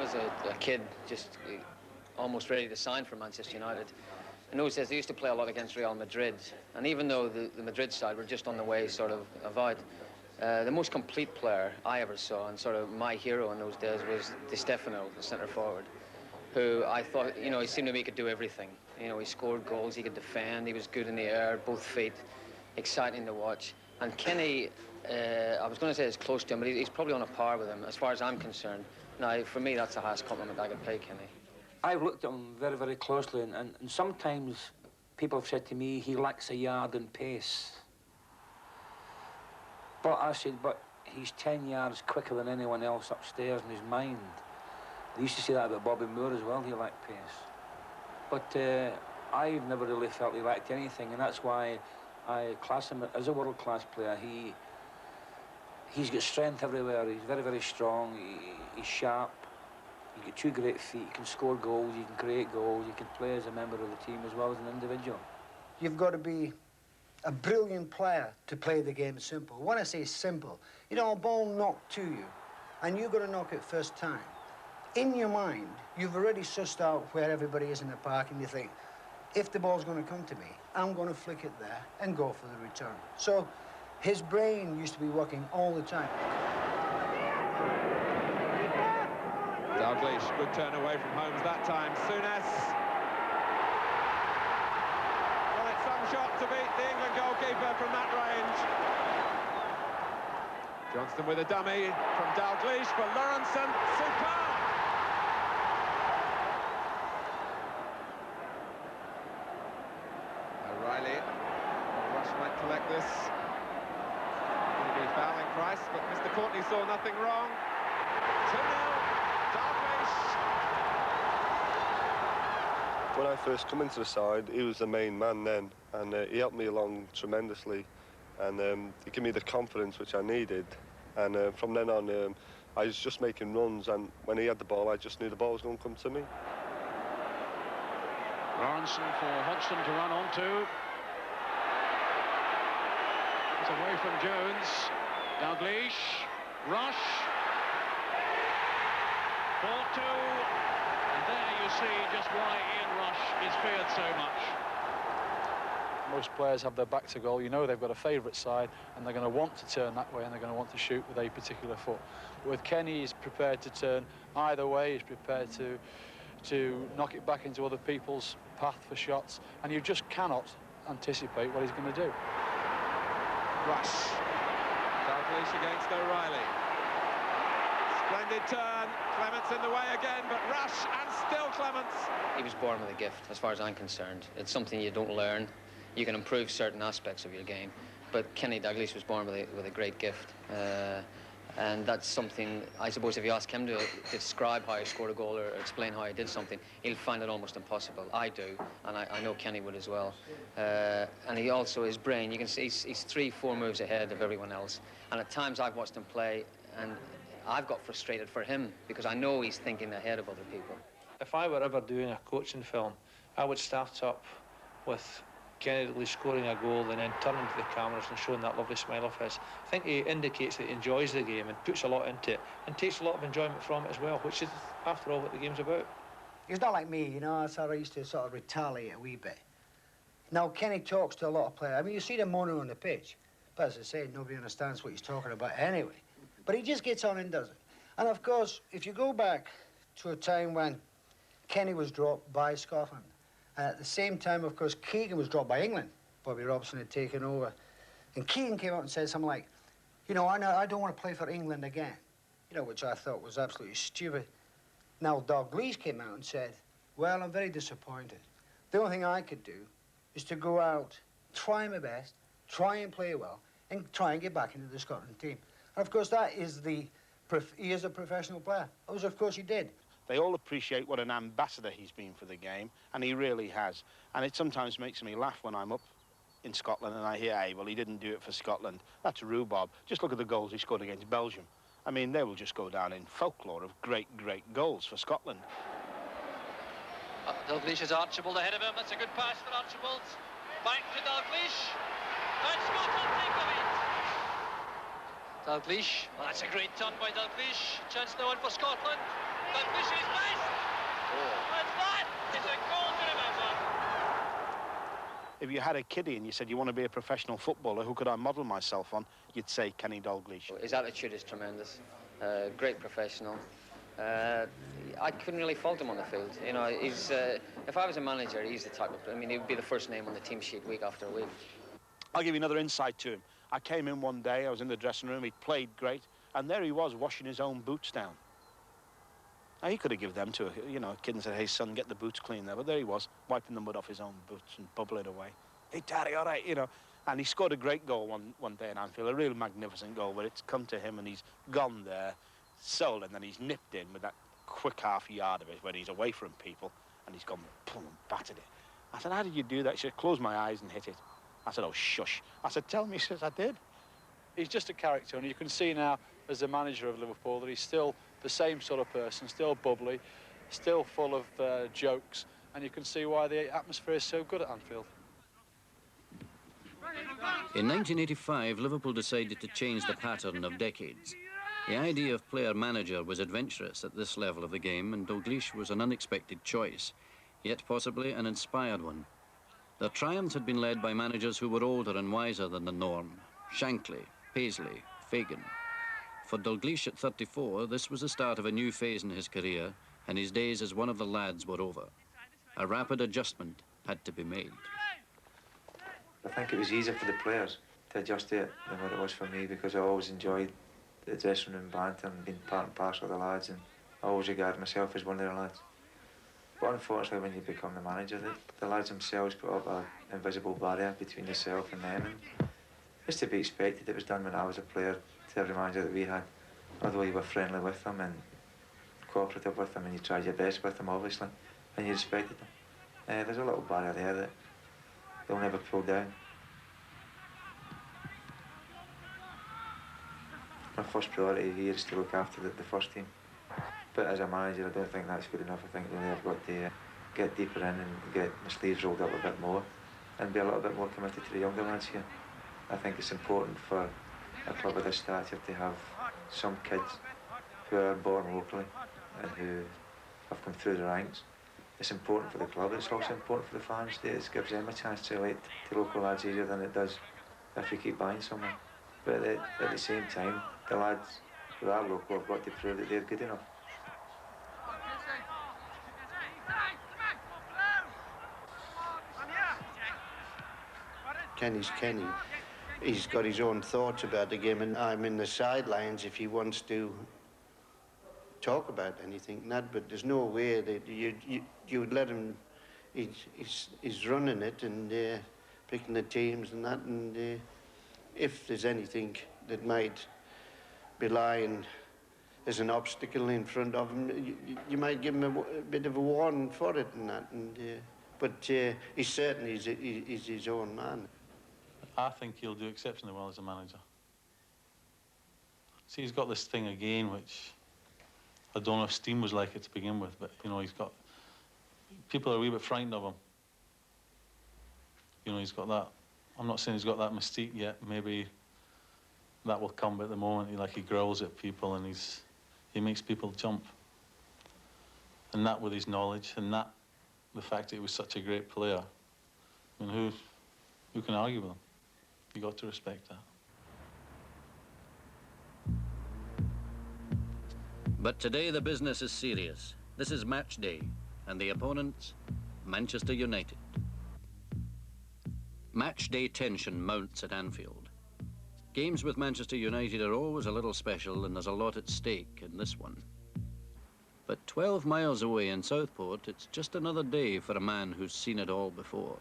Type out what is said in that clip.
was a kid, just almost ready to sign for Manchester United. In those days, they used to play a lot against Real Madrid, and even though the Madrid side were just on the way sort of out, the most complete player I ever saw, and sort of my hero in those days, was Di Stefano, the centre forward, who I thought, you know, he seemed to me he could do everything. You know, he scored goals, he could defend, he was good in the air, both feet, exciting to watch. And Kenny, I was going to say it's close to him, but he's probably on a par with him, as far as I'm concerned. Now, for me, that's the highest compliment I could pay Kenny. I've looked at him very, very closely, and sometimes people have said to me he lacks a yard in pace. But I said, but he's 10 yards quicker than anyone else upstairs in his mind. They used to say that about Bobby Moore as well, he lacked pace. But I've never really felt he lacked anything, and that's why I class him as a world-class player. He's got strength everywhere. He's very, very strong. He's sharp. He's got two great feet. He can score goals. He can create goals. He can play as a member of the team as well as an individual. You've got to be a brilliant player to play the game simple. When I say simple, you know, a ball knocked to you, and you've got to knock it first time. In your mind, you've already sussed out where everybody is in the park, and you think, if the ball's going to come to me, I'm going to flick it there and go for the return. So his brain used to be working all the time. Dalglish, good turn away from Holmes that time. Souness. Well, it's some shot to beat the England goalkeeper from that range. Johnston with a dummy from Dalglish for Lawrenson. Superb! O'Reilly. Rush might collect this. It'll be a fouling price, but Mr. Courtney saw nothing wrong. 2-0. When I first come into the side, he was the main man then, and he helped me along tremendously, and he gave me the confidence which I needed, and from then on I was just making runs, and when he had the ball I just knew the ball was going to come to me. Lawrenson for Hodgson to run onto. It's away from Jones. Dalglish, Rush. 4-2, and there you see just why Ian Rush is feared so much. Most players have their back to goal. You know they've got a favourite side, and they're going to want to turn that way, and they're going to want to shoot with a particular foot. But with Kenny, he's prepared to turn either way. He's prepared to knock it back into other people's path for shots, and you just cannot anticipate what he's going to do. Rush. Dalglish against O'Reilly. Splendid turn. Clements in the way again, but Rush and still Clements. He was born with a gift, as far as I'm concerned. It's something you don't learn. You can improve certain aspects of your game, but Kenny Dalglish was born with a great gift. And that's something, I suppose, if you ask him to describe how he scored a goal or explain how he did something, he'll find it almost impossible. I do, and I know Kenny would as well. And he also, his brain, you can see he's 3-4 moves ahead of everyone else. And at times I've watched him play, and I've got frustrated for him because I know he's thinking ahead of other people. If I were ever doing a coaching film, I would start up with Kenny Dalglish scoring a goal and then turning to the cameras and showing that lovely smile of his. I think he indicates that he enjoys the game and puts a lot into it and takes a lot of enjoyment from it as well, which is, after all, what the game's about. He's not like me, you know. I used to sort of retaliate a wee bit. Now, Kenny talks to a lot of players. I mean, you see the mono on the pitch, but as I say, nobody understands what he's talking about anyway. But he just gets on and does it. And, of course, if you go back to a time when Kenny was dropped by Scotland, and at the same time, of course, Keegan was dropped by England. Bobby Robson had taken over. And Keegan came out and said something like, you know, I don't want to play for England again. You know, which I thought was absolutely stupid. Now, Dalglish came out and said, well, I'm very disappointed. The only thing I could do is to go out, try my best, try and play well, and try and get back into the Scotland team. And, of course, that is he is a professional player. As, of course, he did. They all appreciate what an ambassador he's been for the game, and he really has. And it sometimes makes me laugh when I'm up in Scotland and I hear, hey, well, he didn't do it for Scotland. That's rhubarb. Just look at the goals he scored against Belgium. I mean, they will just go down in folklore of great, great goals for Scotland. Dalglish is Archibald ahead of him. That's a good pass for Archibald. Back to Dalglish. And Scotland take the lead. Dalglish. Well, that's a great turn by Dalglish. Chance now on for Scotland. Dalglish is missed. And that is a goal to remember. If you had a kiddie and you said you want to be a professional footballer, who could I model myself on? You'd say Kenny Dalglish. His attitude is tremendous. Great professional. I couldn't really fault him on the field. You know, he's if I was a manager, he's the type of, I mean, he would be the first name on the team sheet week after week. I'll give you another insight to him. I came in one day, I was in the dressing room, he'd played great, and there he was washing his own boots down. Now, he could have given them to a kid and said, hey, son, get the boots clean there. But there he was, wiping the mud off his own boots and bubbling away. Hey, Daddy, all right, And he scored a great goal one day in Anfield, a real magnificent goal, but it's come to him and he's gone there, sold, and then he's nipped in with that quick half yard of it when he's away from people, and he's gone, boom, and battered it. I said, how did you do that? He said, close my eyes and hit it. I said, oh, shush. I said, tell me. He says, I did. He's just a character, and you can see now, as the manager of Liverpool, that he's still the same sort of person, still bubbly, still full of jokes, and you can see why the atmosphere is so good at Anfield. In 1985, Liverpool decided to change the pattern of decades. The idea of player-manager was adventurous at this level of the game, and Dalglish was an unexpected choice, yet possibly an inspired one. Their triumphs had been led by managers who were older and wiser than the norm. Shankly, Paisley, Fagan. For Dalglish at 34, this was the start of a new phase in his career, and his days as one of the lads were over. A rapid adjustment had to be made. I think it was easier for the players to adjust to it than what it was for me, because I always enjoyed the dressing room banter and being part and parcel of the lads, and I always regarded myself as one of their lads. But unfortunately, when you become the manager, the lads themselves put up an invisible barrier between yourself and them. And it's to be expected. It was done when I was a player to every manager that we had. Although you were friendly with them and cooperative with them, and you tried your best with them, obviously, and you respected them. There's a little barrier there that they'll never pull down. My first priority here is to look after the first team. But as a manager, I don't think that's good enough. I think really I've got to get deeper in and get my sleeves rolled up a bit more and be a little bit more committed to the younger lads here. I think it's important for a club of this stature to have some kids who are born locally and who have come through the ranks. It's important for the club, it's also important for the fans. It gives them a chance to relate to local lads easier than it does if you keep buying someone. But at the same time, the lads who are local have got to prove that they're good enough. Kenny's Kenny. He's got his own thoughts about the game, and I'm in the sidelines if he wants to talk about anything, but there's no way that you would let him. He's running it and picking the teams and that, and if there's anything that might be lying as an obstacle in front of him, you might give him a bit of a warning for it and that, but he certainly is his own man. I think he'll do exceptionally well as a manager. See, he's got this thing again, which I don't know if Steam was like it to begin with, but, he's got... People are a wee bit frightened of him. He's got that... I'm not saying he's got that mystique yet. Maybe that will come, but at the moment, he growls at people and he makes people jump. And that with his knowledge, and that, the fact that he was such a great player. I mean, who can argue with him? You got to respect that. But today the business is serious. This is match day, and the opponents, Manchester United. Match day tension mounts at Anfield. Games with Manchester United are always a little special, and there's a lot at stake in this one. But 12 miles away in Southport, it's just another day for a man who's seen it all before.